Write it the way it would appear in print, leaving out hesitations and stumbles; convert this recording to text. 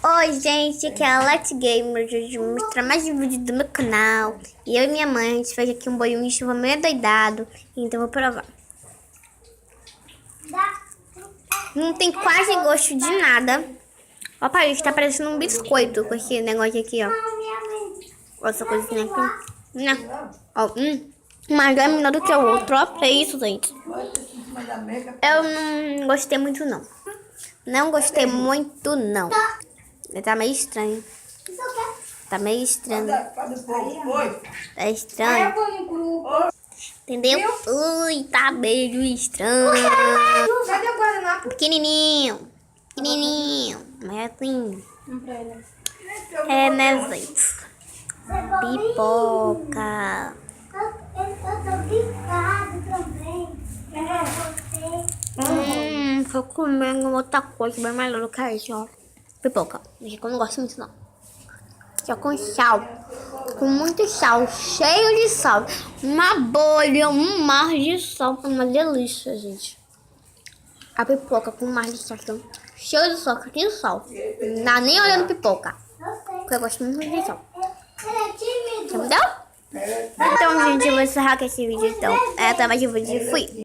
Oi, gente, aqui é a Let's Gamer. Hoje eu vou mostrar mais um vídeo do meu canal. E eu e minha mãe, a gente fez aqui um bolinho de chuva meio adoidado. Então eu vou provar. Não tem quase gosto de nada. Ó, pai, está parecendo um biscoito com esse negócio aqui, ó. Essa coisinha aqui. Não. Ó, mas é menor do que o outro. Ó, é isso, gente. Eu não gostei muito, não. Não gostei muito, não. Tá meio estranho. Tá meio estranho. Tá estranho. Entendeu? Ui, tá meio estranho. Pequenininho. Pequenininho. Mas assim. É, né, gente? Pipoca. Tô comendo outra coisa bem melhor do que isso, ó. Pipoca. Eu não gosto muito, não. Só com sal. Com muito sal. Cheio de sal. Uma bolha, um mar de sal. Uma delícia, gente. A pipoca com um mar de sal. Cheio de sal, que sal. Não dá nem olhando pipoca. Porque eu gosto muito de sal. Entendeu? Então, gente, eu vou encerrar com esse vídeo. Então, até mais um vídeo. Fui.